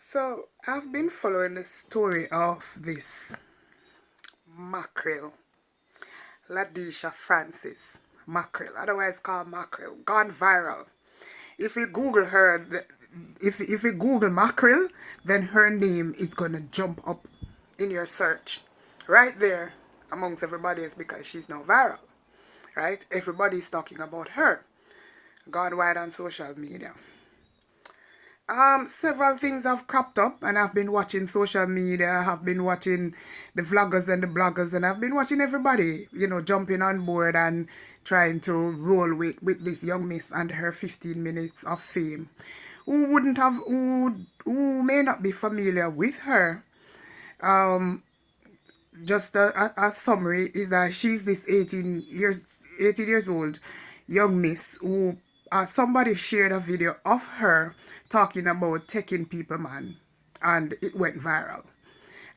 So I've been following the story of this Mackerel, Ladisha Francis Mackerel, otherwise called Mackerel, gone viral. If you Google her, if you Google Mackerel, then her name is gonna jump up in your search, right there amongst everybody else because she's now viral, right? Everybody's talking about her, gone wide on social media. Several things have cropped up, and I've been watching social media. I've been watching the vloggers and the bloggers, and I've been watching everybody, jumping on board and trying to roll with this young miss and her 15 minutes of fame. Who may not be familiar with her, just a summary is that she's this 18 years old young miss who somebody shared a video of her talking about taking people man, and it went viral.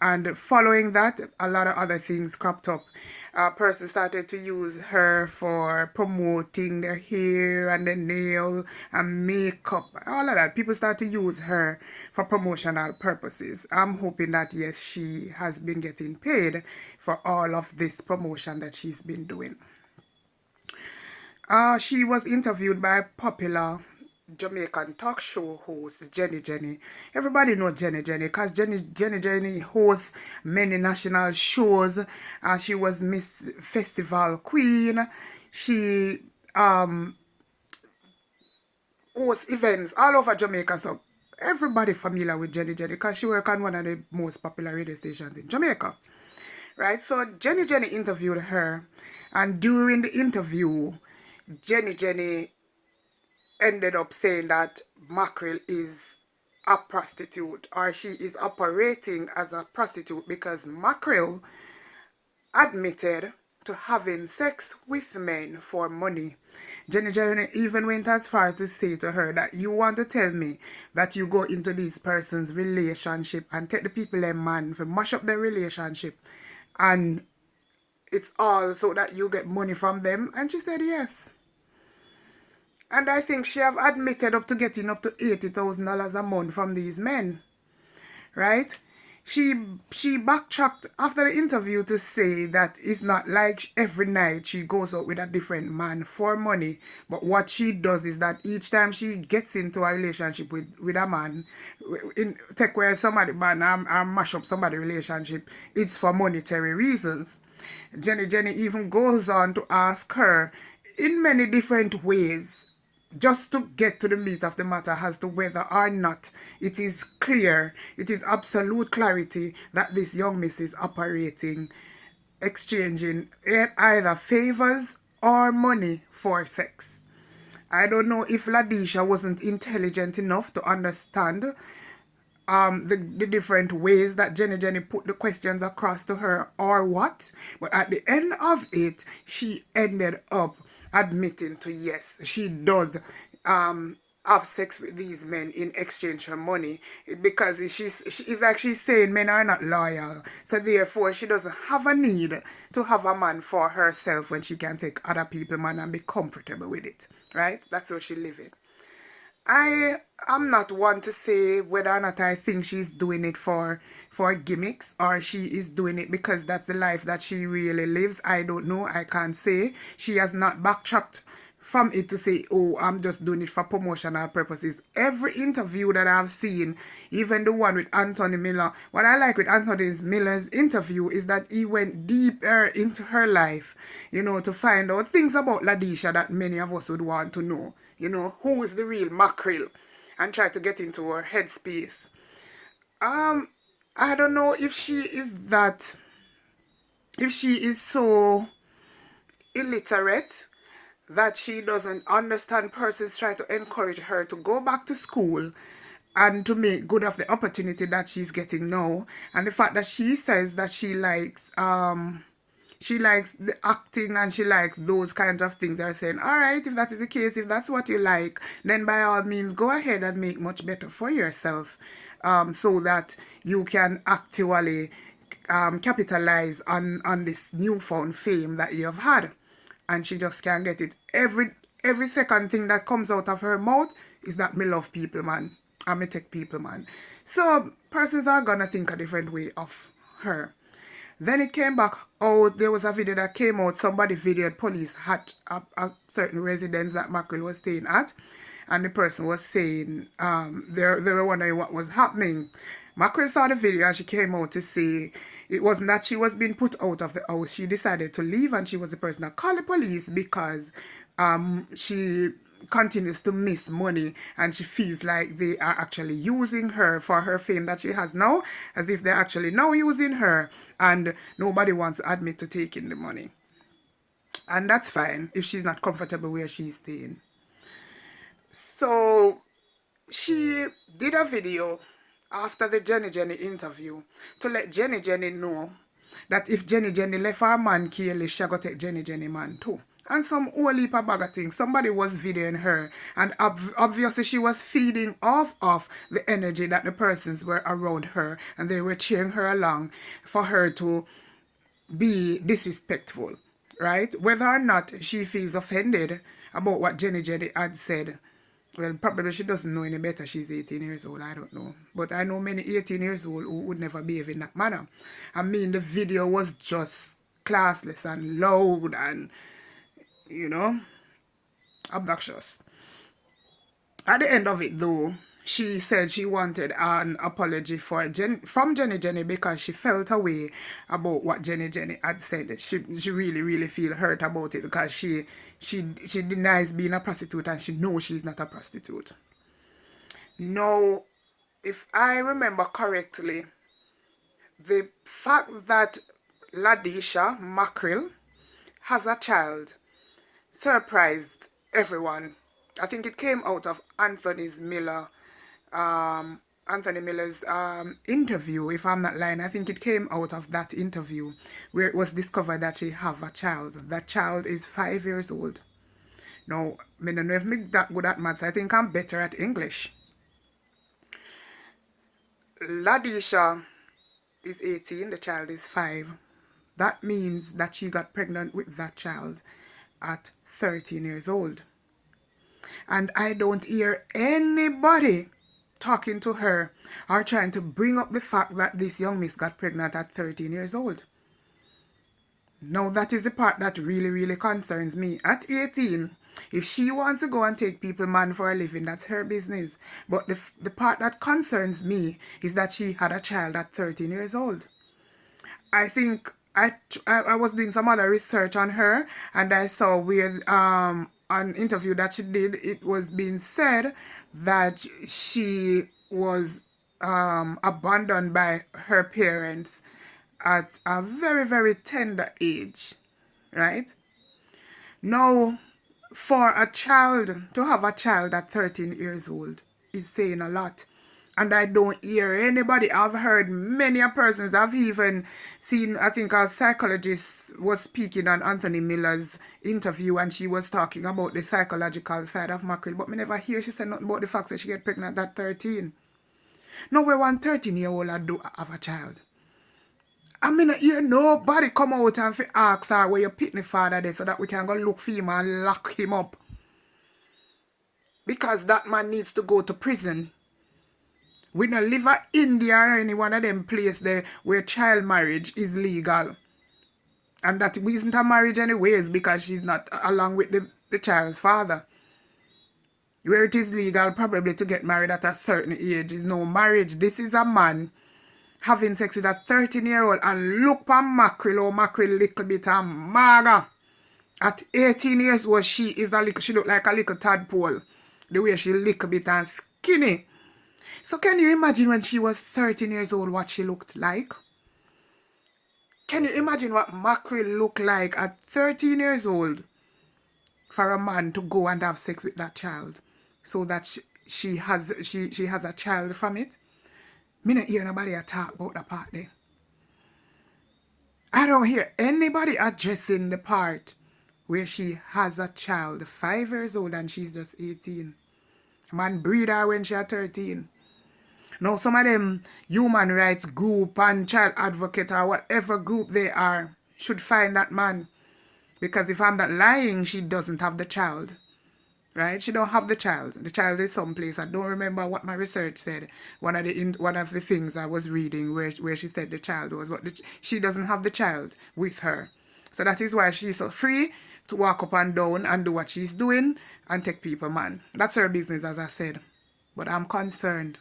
And following that, a lot of other things cropped up. A person started to use her for promoting their hair and their nail and makeup, all of that. People start to use her for promotional purposes. I'm hoping that, yes, she has been getting paid for all of this promotion that she's been doing. She was interviewed by popular Jamaican talk show host Jenny. Everybody know Jenny because Jenny hosts many national shows. She was Miss Festival Queen. She hosts events all over Jamaica. So everybody familiar with Jenny because she works on one of the most popular radio stations in Jamaica. Right? So Jenny interviewed her, and during the interview, Jenny ended up saying that Mackerel is a prostitute, or she is operating as a prostitute because Mackerel admitted to having sex with men for money. Jenny even went as far as to say to her that you want to tell me that you go into this person's relationship and take the people and man to mash up their relationship, and it's all so that you get money from them? And she said yes. And I think she have admitted up to getting up to $80,000 a month from these men, right? She backtracked after the interview to say that it's not like every night she goes out with a different man for money. But what she does is that each time she gets into a relationship with a man, take away somebody man or mash up somebody's relationship, it's for monetary reasons. Jenny even goes on to ask her in many different ways, just to get to the meat of the matter as to whether or not it is clear, it is absolute clarity that this young miss is operating, exchanging either favors or money for sex. I don't know if Ladisha wasn't intelligent enough to understand the different ways that Jenny put the questions across to her or what, but at the end of it, she ended up admitting to yes, she does have sex with these men in exchange for money, because it's like she's saying men are not loyal, so therefore she doesn't have a need to have a man for herself when she can take other people man and be comfortable with it, right? That's how she live it. I am not one to say whether or not I think she's doing it for gimmicks or she is doing it because that's the life that she really lives. I don't know. I can't say. She has not backtracked from it to say, oh, I'm just doing it for promotional purposes. Every interview that I've seen, even the one with Anthony Miller, what I like with Anthony Miller's interview is that he went deeper into her life, to find out things about Ladisha that many of us would want to know. Who is the real Mackerel, and try to get into her headspace. I don't know if she is so illiterate that she doesn't understand persons try to encourage her to go back to school and to make good of the opportunity that she's getting now. And the fact that she says that she likes the acting and she likes those kinds of things. They're saying, all right, if that is the case, if that's what you like, then by all means go ahead and make much better for yourself, so that you can actually capitalize on this newfound fame that you have had. And she just can't get it. Every second thing that comes out of her mouth is that me love people, man. and me take people, man. So persons are gonna think a different way of her. Then it came back out, there was a video that came out, somebody videoed police at a certain residence that Mackerel was staying at, and the person was saying they were wondering what was happening. Mackerel saw the video and she came out to say it wasn't that she was being put out of the house. She decided to leave, and she was the person that called the police because she continues to miss money, and she feels like they are actually using her for her fame that she has now, as if they're actually now using her, and nobody wants to admit to taking the money. And that's fine if she's not comfortable where she's staying. So she did a video after the Jenny interview to let Jenny know that if Jenny left her man Kaylee, she got take Jenny man too. And some whole heap of bag of things. Somebody was videoing her, and obviously she was feeding off of the energy that the persons were around her, and they were cheering her along for her to be disrespectful, right? Whether or not she feels offended about what Jenny had said, well, probably she doesn't know any better. She's 18 years old. I don't know. But I know many 18 years old who would never behave in that manner. I mean, the video was just classless and loud and, you know, obnoxious. At the end of it, though, she said she wanted an apology from Jenny because she felt a way about what Jenny had said. She really feel hurt about it because she denies being a prostitute, and she knows she's not a prostitute. Now, if I remember correctly, the fact that Ladisha Mackerel has a child surprised everyone. I think it came out of Anthony Miller's interview, if I'm not lying. I think it came out of that interview where it was discovered that she have a child. That child is 5 years old. Now, I don't know if I'm that good at maths. I think I'm better at English. Ladisha is 18, the child is 5. That means that she got pregnant with that child at 13 years old. And I don't hear anybody talking to her or trying to bring up the fact that this young miss got pregnant at 13 years old. Now, that is the part that really concerns me. At 18, if she wants to go and take people man for a living, that's her business. But the part that concerns me is that she had a child at 13 years old. I think I was doing some other research on her, and I saw where an interview that she did, it was being said that she was abandoned by her parents at a very tender age, right? Now, for a child to have a child at 13 years old is saying a lot. And I don't hear anybody. I've heard many persons. I've even seen, I think a psychologist was speaking on Anthony Miller's interview, and she was talking about the psychological side of Mackerel. But me never hear she said nothing about the fact that she get pregnant at 13. No way one 13-year-old do have a child. I mean, hear nobody come out and ask her where your pitney father there so that we can go look for him and lock him up. Because that man needs to go to prison. We don't live in India or any one of them places there where child marriage is legal. And that isn't a marriage anyways because she's not along with the child's father. Where it is legal probably to get married at a certain age is no marriage. This is a man having sex with a 13-year-old, and look for Mackerel or Mackerel little bit and maga. At 18 years old, she look like a little tadpole. The way she little bit and skinny. So can you imagine when she was 13 years old what she looked like? Can you imagine what Mackerel looked like at 13 years old for a man to go and have sex with that child so that she has a child from it? Me not hear nobody talk about that part there. I don't hear anybody addressing the part where she has a child 5 years old and she's just 18. Man breed her when she's 13. Now some of them human rights group and child advocate or whatever group they are should find that man. Because if I'm not lying, she doesn't have the child. right? She don't have the child. The child is someplace. I don't remember what my research said. One of the things I was reading where she said the child was, but she doesn't have the child with her. So that is why she's so free to walk up and down and do what she's doing and take people, man. That's her business, as I said. But I'm concerned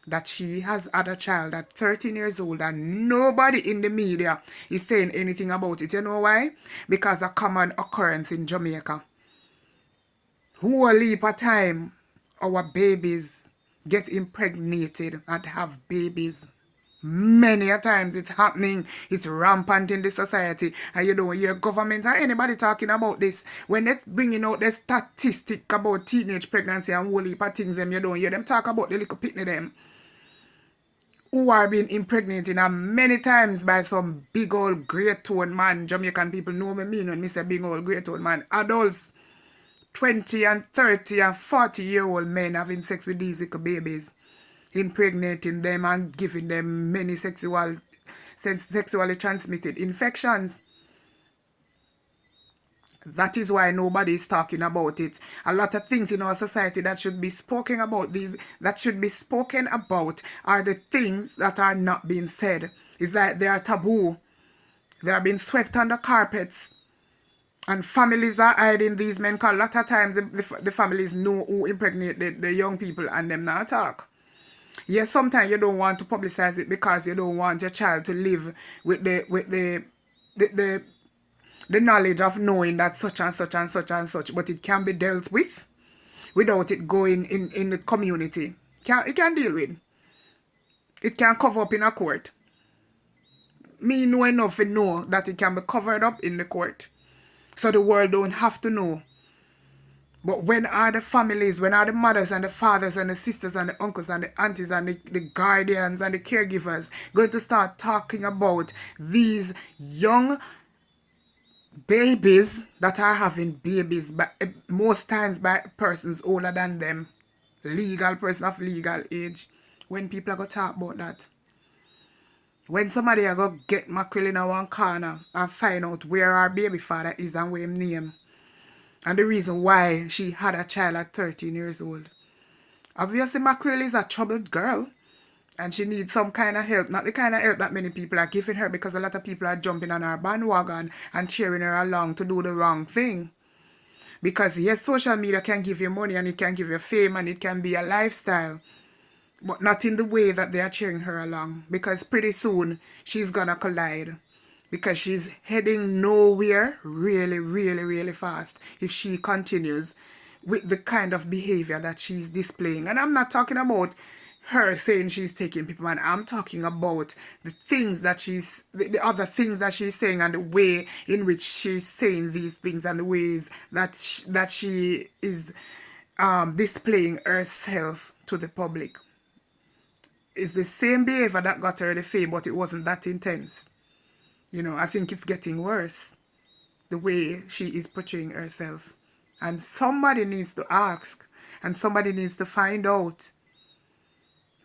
that she has had a child at 13 years old and nobody in the media is saying anything about it. You know why? Because a common occurrence in Jamaica. Whole heap of time our babies get impregnated and have babies. Many a times it's happening. It's rampant in the society. And you don't hear government or anybody talking about this. When they're bringing out the statistic about teenage pregnancy and whole heap of things, you don't hear them talk about the little pitney them who are being impregnated, and many times by some big old great tone man. Jamaican people know me mean when me say big old great tone man. Adults, 20 and 30 and 40-year-old men having sex with these little babies, impregnating them and giving them many sexually transmitted infections. That is why nobody is talking about it. A lot of things in our society that should be spoken about, are the things that are not being said. It's like they are taboo. They are being swept under carpets. And families are hiding these men, because a lot of times the families know who impregnate the young people and them not talk. Yes, sometimes you don't want to publicize it because you don't want your child to live with the knowledge of knowing that such and such and such and such, but it can be dealt with without it going in the community. It can deal with. It can cover up in a court. Me know enough to know that it can be covered up in the court. So the world don't have to know. But when are the families, when are the mothers and the fathers and the sisters and the uncles and the aunties and the guardians and the caregivers going to start talking about these young babies that are having babies, but most times by persons older than them, legal person of legal age? When people are going to talk about that? When somebody are going to get Mackerel in one corner and find out where our baby father is and what his name and the reason why she had a child at 13 years old. Obviously, Mackerel is a troubled girl and she needs some kind of help. Not the kind of help that many people are giving her, because a lot of people are jumping on her bandwagon and cheering her along to do the wrong thing. Because yes, social media can give you money and it can give you fame and it can be a lifestyle, but not in the way that they are cheering her along. Because pretty soon she's gonna collide, because she's heading nowhere really, really, really fast if she continues with the kind of behavior that she's displaying. And I'm not talking about her saying she's taking people, and I'm talking about the things that the other things that she's saying and the way in which she's saying these things and the ways that she is displaying herself to the public. It's the same behavior that got her the fame, but it wasn't that intense. You know, I think it's getting worse, the way she is portraying herself. And somebody needs to ask, and somebody needs to find out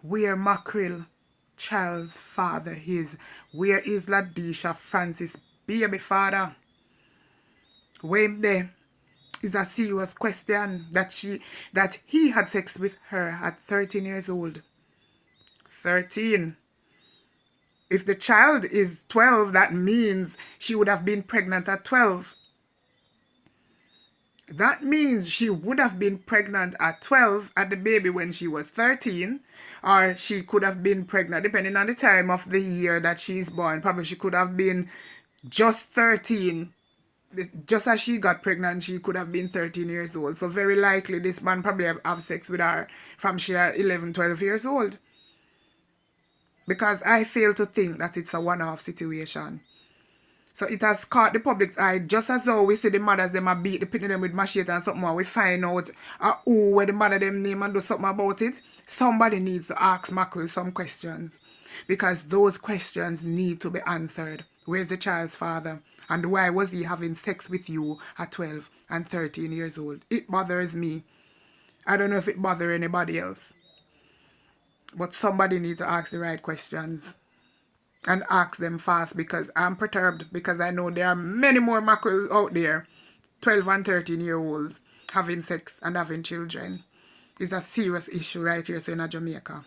where Mackerel child's father is. Where is Ladisha Francis baby father? When there is a serious question that he had sex with her at 13 years old. 13. If the child is 12, that means she would have been pregnant at 12. That means she would have been pregnant at 12 at the baby when she was 13, or she could have been pregnant, depending on the time of the year that she's born. Probably she could have been just 13. Just as she got pregnant, she could have been 13 years old. So very likely this man probably have sex with her from she was 11, 12 years old. Because I fail to think that it's a one-off situation. So it has caught the public's eye, just as though we see the mothers them a beat the pitney them with machete and something, and we find out who where the mother them name and do something about it. Somebody needs to ask Mackerel some questions, because those questions need to be answered. Where's the child's father? And why was he having sex with you at 12 and 13 years old? It bothers me. I don't know if it bothers anybody else. But somebody needs to ask the right questions. And ask them fast, because I'm perturbed, because I know there are many more Mackerels out there 12 and 13-year-olds having sex and having children is a serious issue right here so in Jamaica.